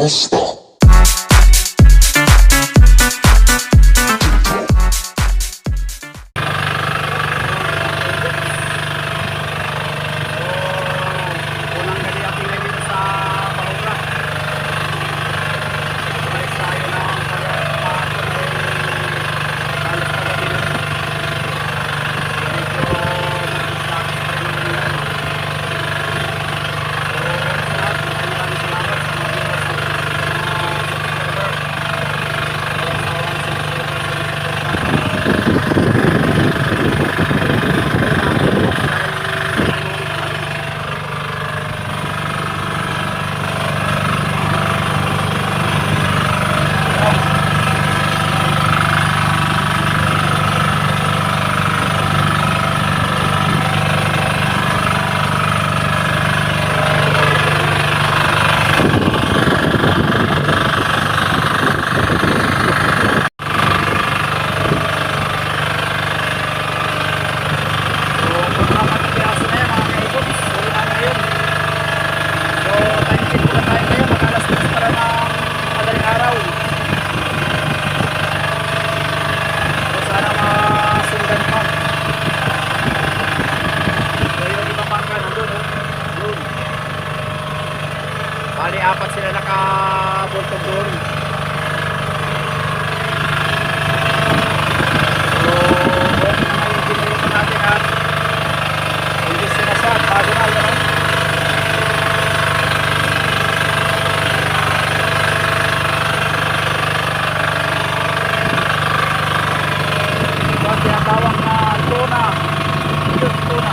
Fiesta. Unang gali ang pilay dito sa Bahura. Balik tayo ng pagkakapagod ay halos pagdating na rin. Medyo mag-status pa rin naman yan. So, sa lahat, maraming salamat sa mga viewers ng subscriber. Walang sawang bali, apat sila nakabultog doon. So, okay naman yung ginilipan natin at hindi sinasad, bago na yun. Ito ang tinatawag na tuna. Tuna.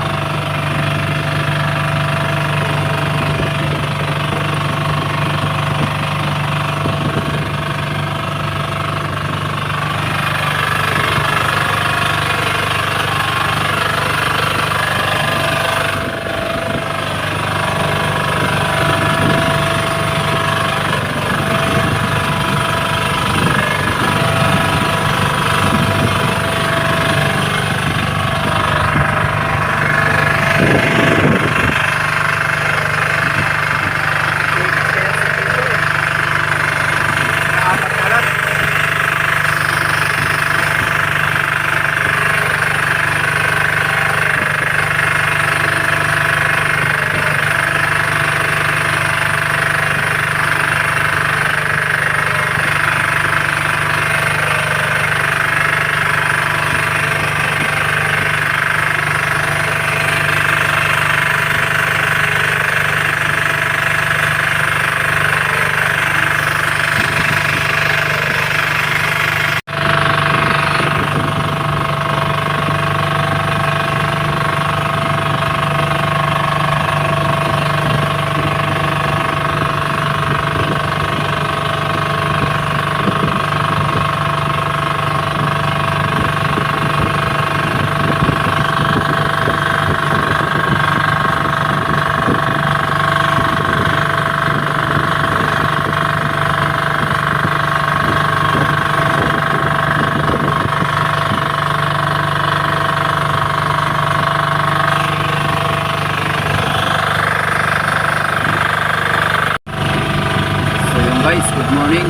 Guys, good morning.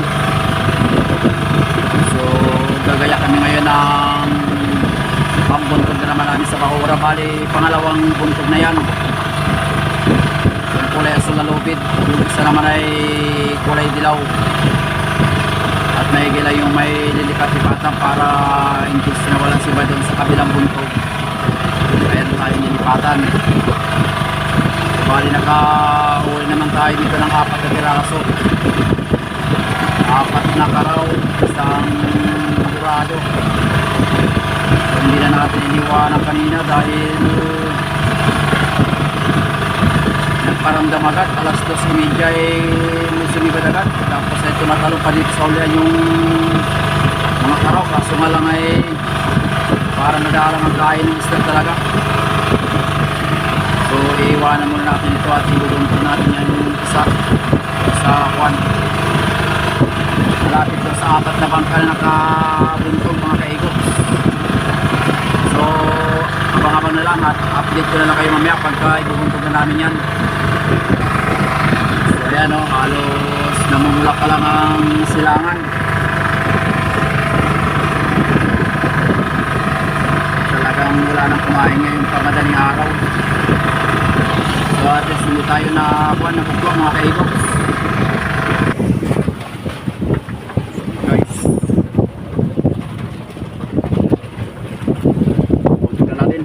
So, gagaya kami ngayon ng pambuntog na naman namin sa Bahura. Bali, pangalawang buntog na yan. Yung kulay asul na lubid. Yung isa naman ay kulay dilaw. At may gila yung may lilipat-lipatan para in case na walang siba doon sa kabilang buntog. Kaya doon tayo nilipatan. Bali, nakahuli naman tayo dito ng 4 na piraso. 4 na karaw, isang murado. So, hindi na natin iniwanan kanina dahil nagparamdam agad. Alas 2:30 ay may sumigad agad. Tapos ay tumatalong pa dito sa ulian yung mga karaw. Kaso nga lang ay parang nadalang ang kain ng isda talaga. So, iiwanan muna natin ito at ibubunto natin yan yung isa sa kwan. Malapit doon sa 4 na bangka na nakabuntog mga kaigops. So, abang-abang na lang at update ko na lang kayo mamaya pagka ibubuntog na namin yan. So, ayan o, halos namumula pa lang ang silangan. Talagang wala nang kumain ngayon pa madaling araw. So at least hindi tayo na buwan na buklok mga kaigoks. Guys, punto na natin.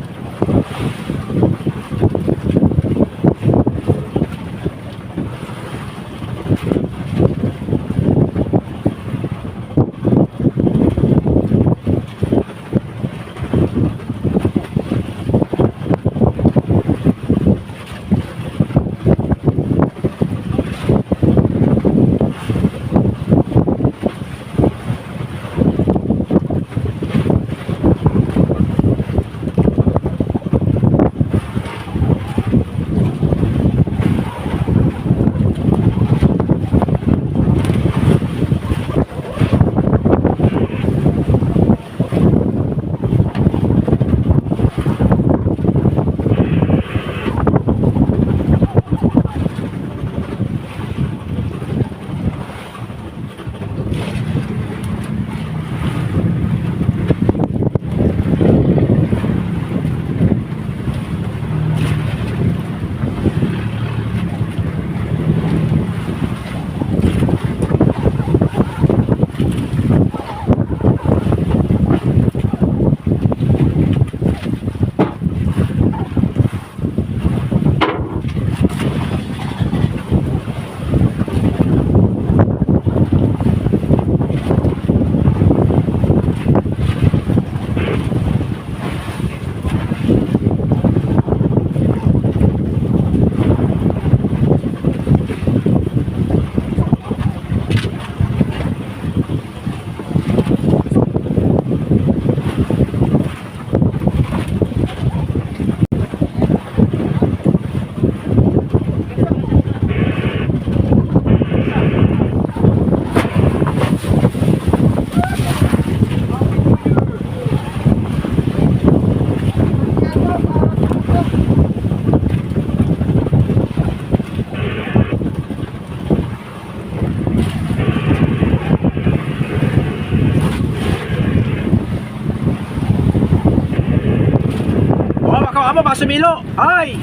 Apa Pak Sumilo? Ay!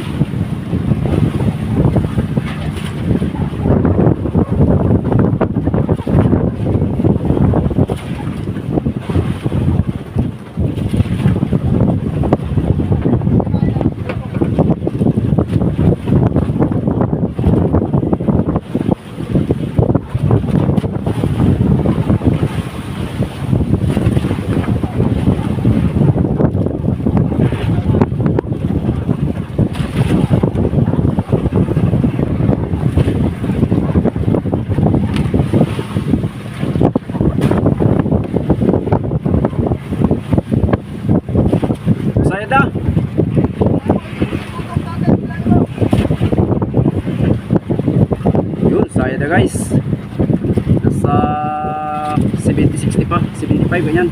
Sayada. Yun, sayada guys. Nasa 70-60 pa, 75 ganyan.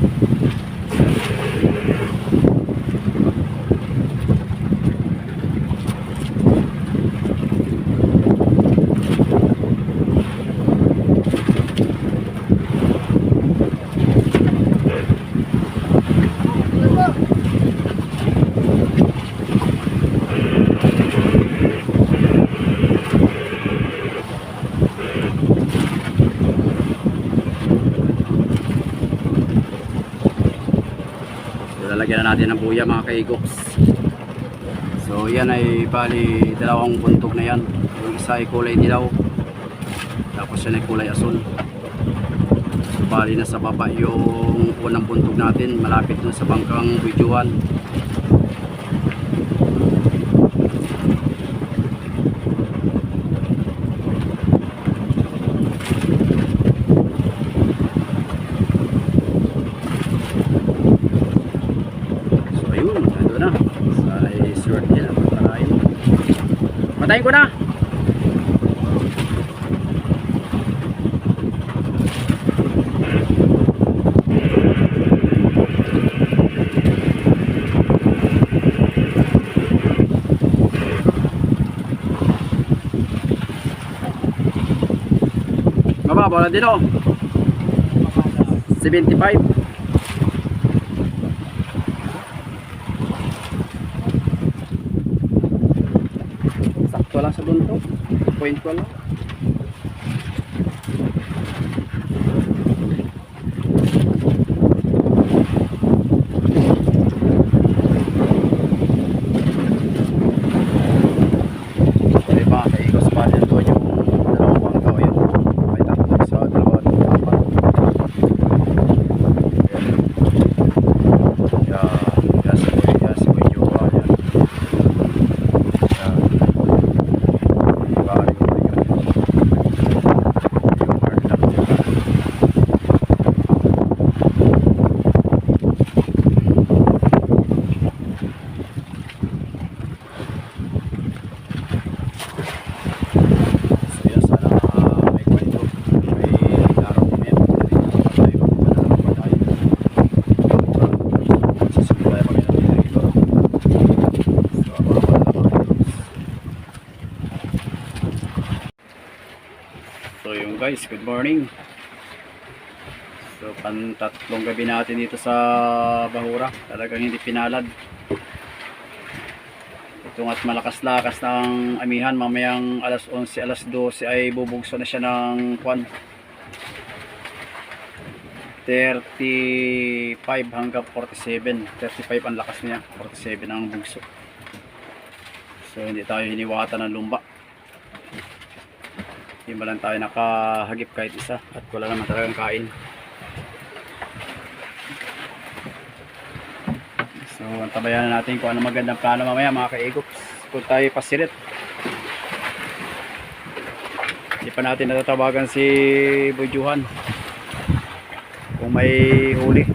Lalagyan na natin ng buya mga kaigoks. So yan ay bali dalawang buntog na yan. Yung isa ay kulay dilaw, tapos yan ay kulay asul. So bali na sa baba yung unang buntog natin, malapit na sa bangkang videoan. Patayin ko na. din oh. 75. Sakto lang sa bunto. Point ko lang. Diba, kaigos pa din doon yung dalawang bangkaw yun. May tatlo sa dalawang apat. So yung guys, good morning. So pantatlong gabi natin dito sa Bahura. Talagang hindi pinalad. Itong at malakas-lakas ng amihan. Mamayang alas 11, alas 12 ay bubugso na siya ng kwan. 35 hanggang 47. 35 ang lakas niya. 47 ang bugso. So hindi tayo hiniwatan ng lumba. Hindi ba lang tayo nakahagip kahit isa at wala naman talagang kain. So antabayan na natin kung ano magandang plano mamaya mga kaigups kung tayo pasirit. Hindi pa natin natatawagan si Bujuhan kung may huli.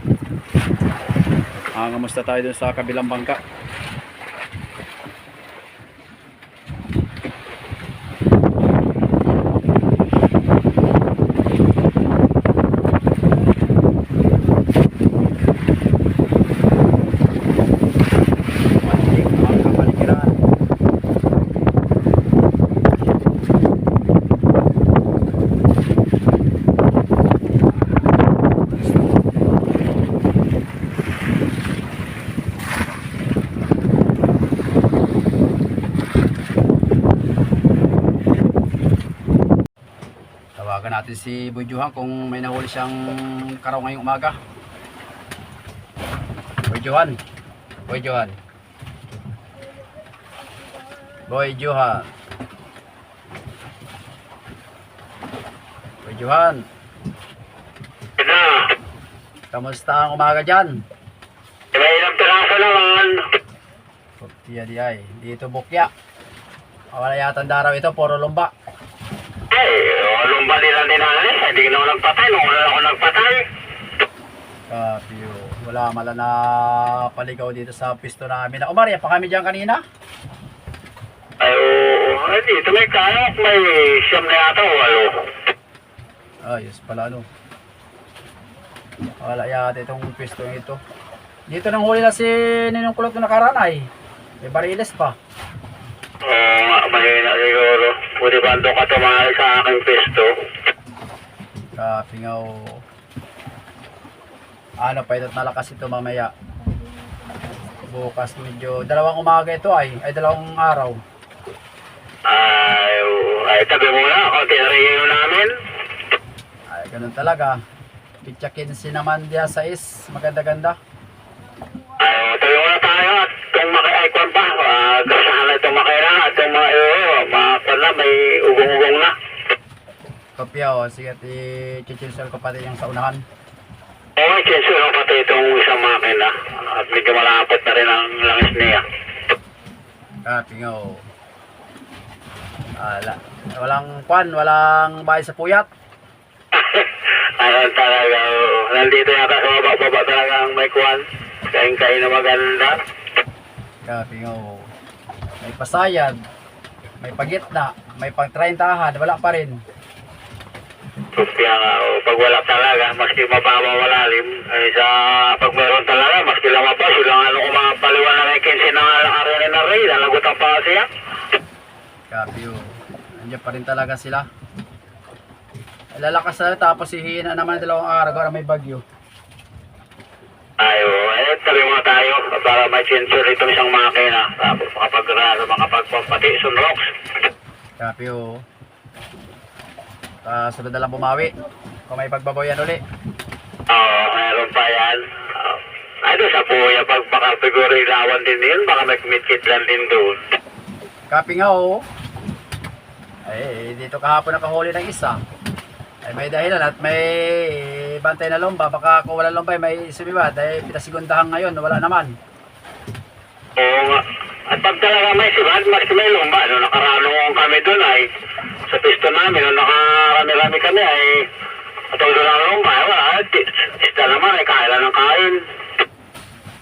Kamusta tayo dun sa kabilang bangka. Tawagan natin si Bujuhan kung may nahuli siyang karaw ngayong umaga. Bujuhan. Bujuhan. Bujuhan. Bujuhan. Kamusta ang umaga dyan? May ilang piraso naman. Bukya di ay. Dito bukya. Wala yata ang daraw ito, puro lumba. Ay, lumba nila dinalis. Hindi ko naman nagpatay. Nung wala ako nagpatay. Kapyo. Wala mala na paligaw dito sa pisto namin. Umarya pa kami dyan kanina? Ay, oo. Ay, dito may kayak. May siyam na yata o walo. Ayos pala ano. Wala yata itong pisto ito. Dito nang huli na si Ninong Kulot na nakaraan ay. May bariles pa. Oo nga, mahina siguro. Pwede ba doon ka tumahal sa aking pisto? Kapingaw. Ano pa ito't malakas ito mamaya. Bukas medyo dalawang umaga ito ay dalawang araw. Ay, ay tabi muna. Konti na rin namin. Ay ganun talaga. Pitsa 15 naman diya sa maganda-ganda. Ay, tabi muna tayo at kung maki-icon pa, gasahan na itong makina at itong mga pala may ugong-ugong na. Kopya o, sige at i-chichinsel ko pati yung sa unahan. Oo, chenso lang pati itong isang makina at medyo malapit na rin ang langis niya. Kapingaw. Walang kwan, walang bahay sa puyat. Ano talaga, nandito yata sa baba talaga ang may kwan. Kain-kain na maganda. Kapingaw. May pasayad, may pagitna, may pang-30han, wala pa rin. Kaya nga, pag wala talaga, maski mababa malalim, ay pag meron talaga, maski lamabas, silang ano kung mga paliwanag ay 15 na araw na rin, nalagutan pa siya. Kapyo. Nandiyan pa rin talaga sila. Lalakas na tapos hihina naman 2 araw para may bagyo. Ayo, tabi muna tayo para may sensor itong isang makina. Tapos makapagpapati sunrocks. Copy o. Sunod na lang bumawi. Kung may pagbabayan uli. Oo, meron pa yan. Ano sa puya, pag baka siguro ilawan din yun, baka mag-midkit lang din doon. Copy nga o. Ay, dito kahapon nakahuli ng isa. Ay may dahilan at may bantay na lomba. Baka kung wala lomba, may sumibat. Ay pinasigundahan ngayon, wala naman. Oo nga. At pag talaga may sibad, mas may lumba. No, nakarano kami doon ay sa pisto namin, no, nakarami-rami kami ay atong doon ang lumba. Wala, isda naman ay kailan ng kain.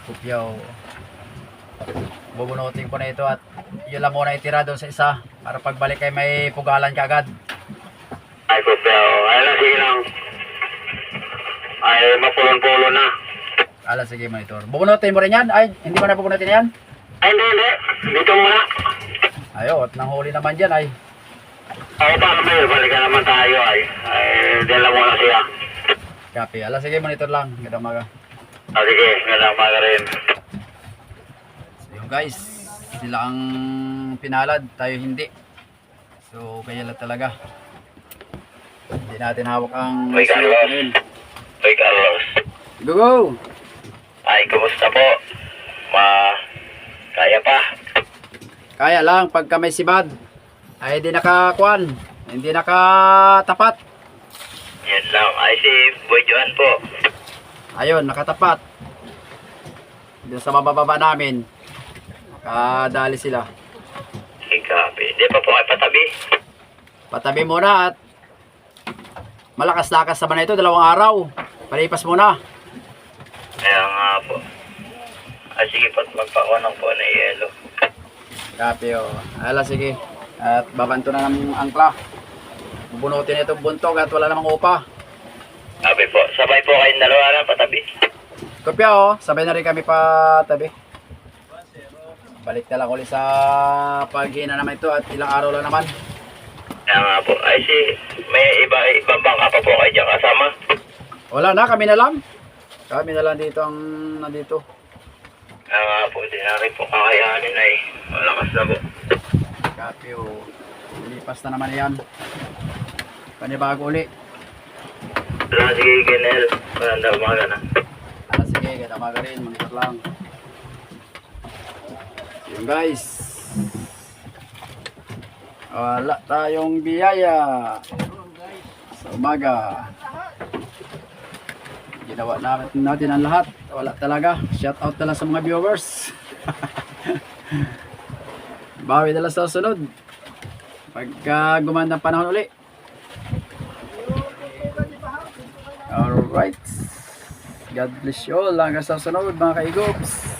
Kupyaw. Bubunutin ko na ito at yun lang muna itira doon sa isa. Para pagbalik ay may pugalan ka agad. Ay, pero ay lang, sige lang. Ay, mapulon-pulon na. Ala, sige monitor. Bubunutin mo rin yan? Ay, hindi mo na bubunutin yan? Ay, hindi. Dito muna. Ayo, at nang huli naman dyan ay. Ay, baka may balikan naman tayo ay. Ay, dala muna siya. Copy. Ala, sige monitor lang. Ganda umaga. Sige, ganda umaga rin. So yun guys, sila ang pinalad, tayo hindi. So kaya lang talaga. Hindi natin hawak ang Uy, Carlos. Uy, Carlos. Go go! Ay, kumusta po? Kaya pa? Kaya lang, pagka may sibad, ay hindi nakakuan, hindi nakatapat. Yan lang. Ay, si Boy Johan po. Ayun, nakatapat. Doon sa mabababa namin, nakadali sila. Ikapi. Di pa po ay patabi. Patabi muna at malakas-lakas naman na ito, 2 araw. Palipas muna. Kaya nga po. Ay, sige po. Magpakunang po na yelo. Copy o. Ala, sige. At babanto na ng angkla. Bubunutin itong buntog at wala namang upa. Sabi po. Sabay po kayong dalawa na patabi. Kopya o. Sabay na rin kami pa tabi. Balik na lang ulit sa paghina naman ito at ilang araw lang naman. Kaya nga po. Ay, may ibang bangka pa po kayo dyan kasama. Wala na, kami na lang. Kami na lang dito ang nandito. Kaya nga po. Di na rin po kakayanin ay malakas na po. Copy o. Lipas na naman yan. Panibago uli. Wala, sige, Genel. Maganda umaga na. Ala, sige, ganda umaga rin. Monitor lang. Yun guys. Wala tayong biyaya sa umaga. Ginawa natin ang lahat. Wala talaga. Shout out na lang sa mga viewers. Bawi na lang sa sunod. Pagka gumanda ang panahon uli. Alright. God bless you all. Hanggang sa sunod mga kaigops.